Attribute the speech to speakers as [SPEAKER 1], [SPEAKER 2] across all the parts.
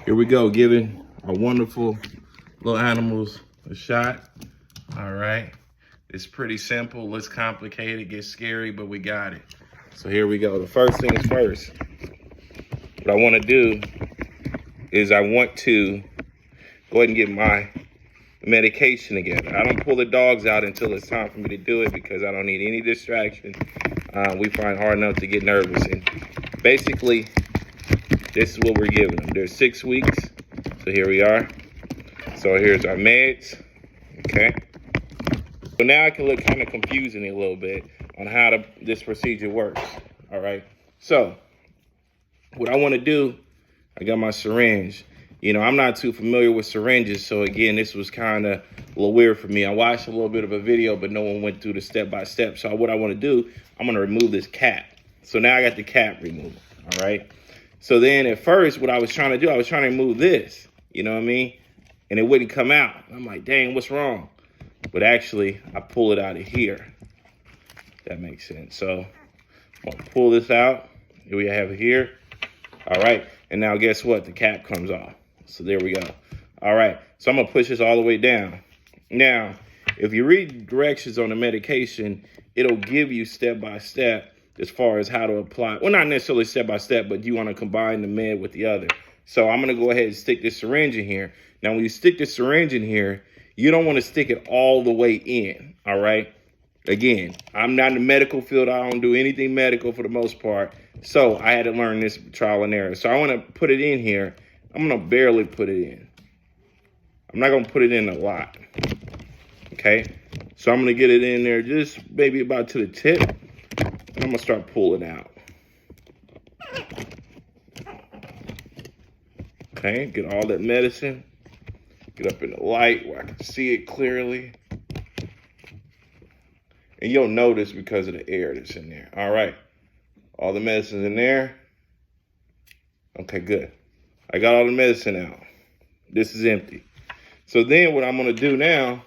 [SPEAKER 1] Here we go, giving our wonderful little animals a shot. All right. It's pretty simple, less complicated, gets scary, but we got it. So here we go. The first things first. What I want to do is I want to go ahead and get my medication together. I don't pull the dogs out until it's time for me to do it because I don't need any distraction. We find hard enough to get nervous. And basically, this is what we're giving them. They're 6 weeks. So here we are. So here's our meds. Okay. So now I can look kind of confusing a little bit on how this procedure works. All right. So what I want to do, I got my syringe. You know, I'm not too familiar with syringes. So again, this was kind of a little weird for me. I watched a little bit of a video, but no one went through the step-by-step. So what I want to do, I'm going to remove this cap. So now I got the cap removed. All right. So then at first, what I was trying to do, I was trying to remove this, you know what I mean? And it wouldn't come out. I'm like, dang, what's wrong? But actually, I pull it out of here. That makes sense. So I'm going to pull this out. Here we have it here. All right. And now guess what? The cap comes off. So there we go. All right. So I'm going to push this all the way down. Now, if you read directions on the medication, it'll give you step-by-step as far as how to apply. Well, not necessarily step-by-step, but you want to combine the med with the other. So I'm going to go ahead and stick this syringe in here. Now, when you stick the syringe in here, you don't want to stick it all the way in, all right? Again, I'm not in the medical field. I don't do anything medical for the most part. So I had to learn this trial and error. So I want to put it in here. I'm going to barely put it in. I'm not going to put it in a lot, okay? So I'm going to get it in there just maybe about to the tip. I'm going to start pulling out. Okay, get all that medicine. Get up in the light where I can see it clearly. And you'll notice because of the air that's in there. All right. All the medicine's in there. Okay, good. I got all the medicine out. This is empty. So then what I'm going to do now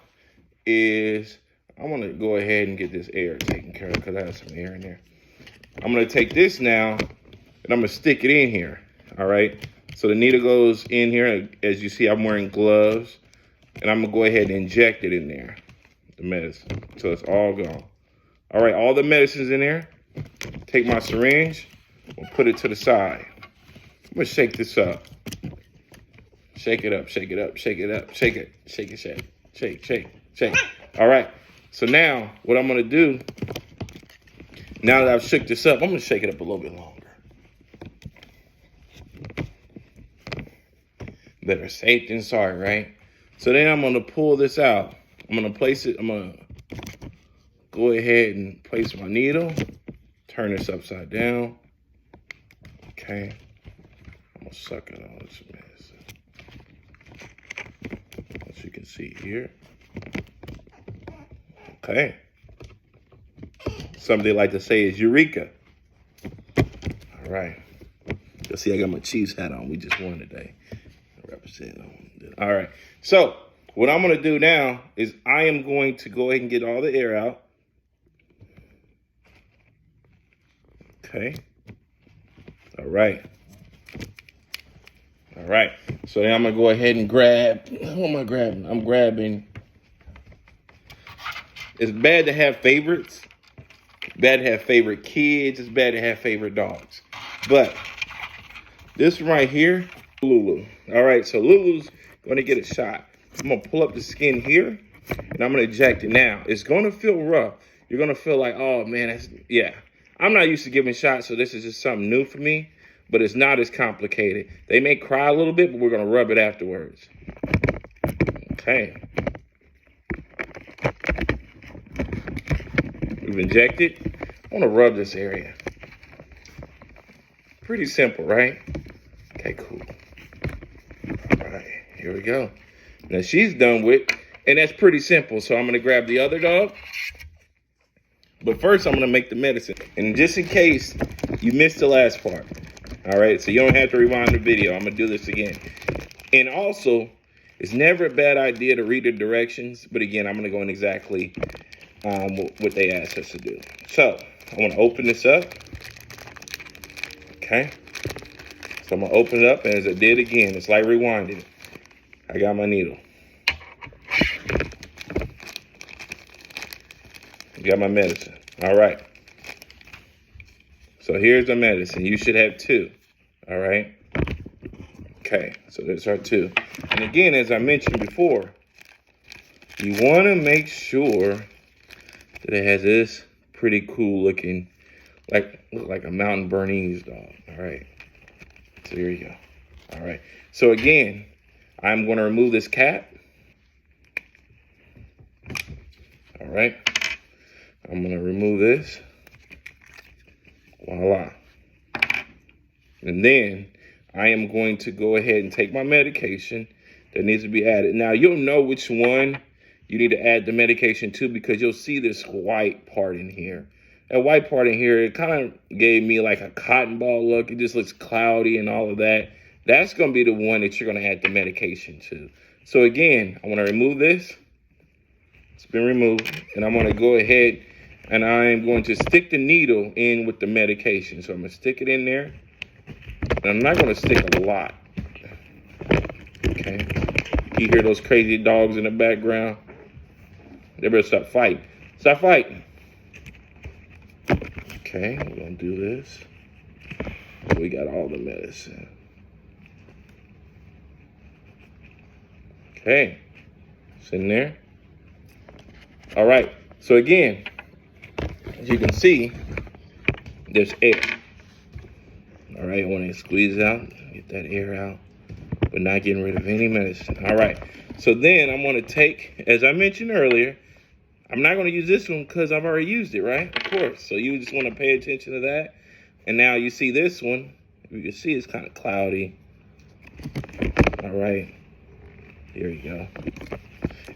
[SPEAKER 1] is I'm going to go ahead and get this air taken care of because I have some air in there. I'm going to take this now and I'm going to stick it in here. All right. So the needle goes in here. As you see, I'm wearing gloves. And I'm going to go ahead and inject it in there, the medicine, so it's all gone. All right, all the medicine's in there. Take my syringe and put it to the side. I'm going to shake this up. Shake it up, shake it up, shake it up, shake it, shake it, shake, shake, shake, shake. All right, so now what I'm going to do, now that I've shook this up, I'm going to shake it up a little bit longer. Better safe than sorry, right? So then I'm going to pull this out. I'm going to place it. I'm going to go ahead and place my needle. Turn this upside down. Okay. I'm going to suck it all this medicine. As you can see here. Okay. Something they like to say is Eureka. All right. You'll see I got my Chiefs hat on. We just won today. All right. So what I'm going to do now is I am going to go ahead and get all the air out. Okay. All right. All right. So then I'm going to go ahead and grab. What am I grabbing? I'm grabbing. It's bad to have favorites. It's bad to have favorite kids. It's bad to have favorite dogs. But this right here, LuLu. All right, so LuLu's going to get a shot. I'm going to pull up the skin here, and I'm going to inject it now. It's going to feel rough. You're going to feel like, oh, man, yeah. I'm not used to giving shots, so this is just something new for me, but it's not as complicated. They may cry a little bit, but we're going to rub it afterwards. Okay. We've injected. I want to rub this area. Pretty simple, right? Okay, cool. All right, here we go. Now she's done with, and that's pretty simple. So I'm going to grab the other dog. But first, I'm going to make the medicine. And just in case you missed the last part, all right, so you don't have to rewind the video. I'm going to do this again. And also, it's never a bad idea to read the directions. But again, I'm going to go in exactly what they asked us to do. So I want to open this up. Okay. So I'm gonna open it up, and as I did again, it's like rewinding. I got my needle. Got my medicine. All right. So here's the medicine. You should have 2. All right. Okay. So there's our 2. And again, as I mentioned before, you want to make sure that it has this pretty cool looking, look like a Mountain Bernese dog. All right. So here you go. All right. So again, I'm going to remove this cap. All right. I'm going to remove this. Voila. And then I am going to go ahead and take my medication that needs to be added. Now, you'll know which one you need to add the medication to because you'll see this white part in here. That white part in here, it kind of gave me like a cotton ball look. It just looks cloudy and all of that. That's going to be the one that you're going to add the medication to. So again, I want to remove this. It's been removed. And I'm going to go ahead and I'm going to stick the needle in with the medication. So I'm going to stick it in there. And I'm not going to stick a lot. Okay. You hear those crazy dogs in the background? They better stop fighting. Stop fighting. Okay, we're going to do this. So we got all the medicine. Okay. It's in there. All right. So again, as you can see, there's air. All right, I want to squeeze out, get that air out, but not getting rid of any medicine. All right, so then I'm going to take, as I mentioned earlier, I'm not going to use this one because I've already used it, right? Of course. So you just want to pay attention to that. And now you see this one. You can see it's kind of cloudy. All right. Here we go.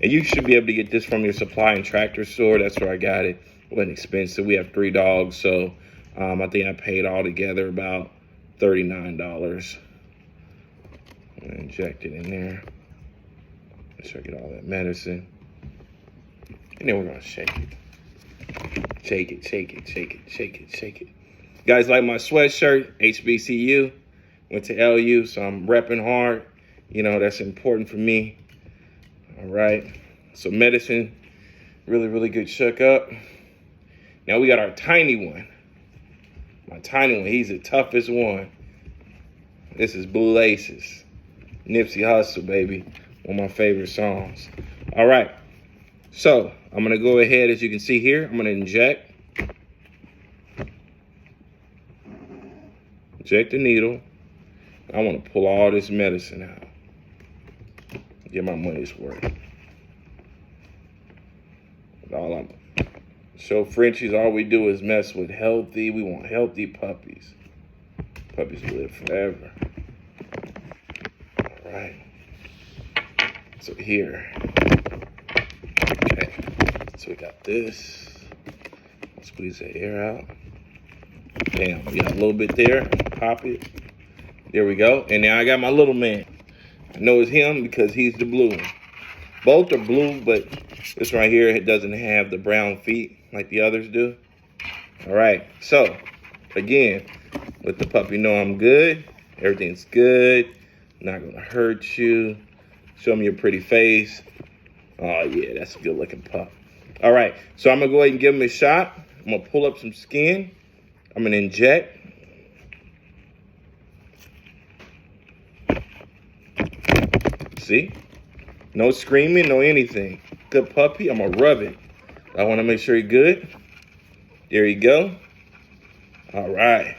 [SPEAKER 1] And you should be able to get this from your supply and tractor store. That's where I got it. It wasn't expensive. We have 3 dogs, so I think I paid all together about $39. I'm gonna inject it in there. Make sure I get all that medicine. And then we're gonna shake it. Shake it, shake it, shake it, shake it, shake it. Guys, like my sweatshirt, HBCU, went to LU, so I'm repping hard. You know, that's important for me. All right, so medicine, really, really good shook up. Now we got our tiny one. My tiny one, he's the toughest one. This is Blue Laces. Nipsey Hussle, baby. One of my favorite songs. All right, so I'm gonna go ahead, as you can see here, I'm gonna inject the needle. I wanna pull all this medicine out. Get my money's worth. So Frenchies, all we do is mess with healthy. We want healthy puppies. Puppies live forever. All right. So here. Okay. So we got this. Squeeze the air out. Damn, we got a little bit there. Pop it. There we go. And now I got my little man. I know it's him because he's the blue one. Both are blue, but this right here, it doesn't have the brown feet like the others do. All right, so again, let the puppy know I'm good. Everything's good. Not gonna hurt you. Show me your pretty face. Oh yeah, that's a good looking pup. All right, so I'm gonna go ahead and give him a shot. I'm gonna pull up some skin. I'm gonna inject. See? No screaming, no anything. Good puppy. I'm going to rub it. I want to make sure he's good. There you go. All right.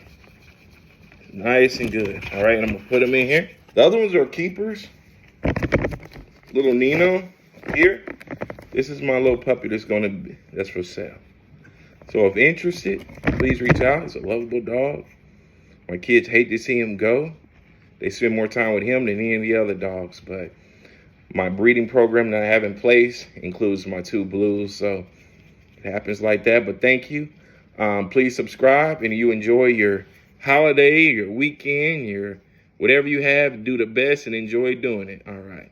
[SPEAKER 1] Nice and good. All right, and I'm going to put him in here. The other ones are keepers. Little Nino here. This is my little puppy that's for sale. So if interested, please reach out. He's a lovable dog. My kids hate to see him go. They spend more time with him than any of the other dogs, but my breeding program that I have in place includes my 2 blues, so it happens like that. But thank you. Please subscribe, and you enjoy your holiday, your weekend, your whatever you have. Do the best and enjoy doing it. All right.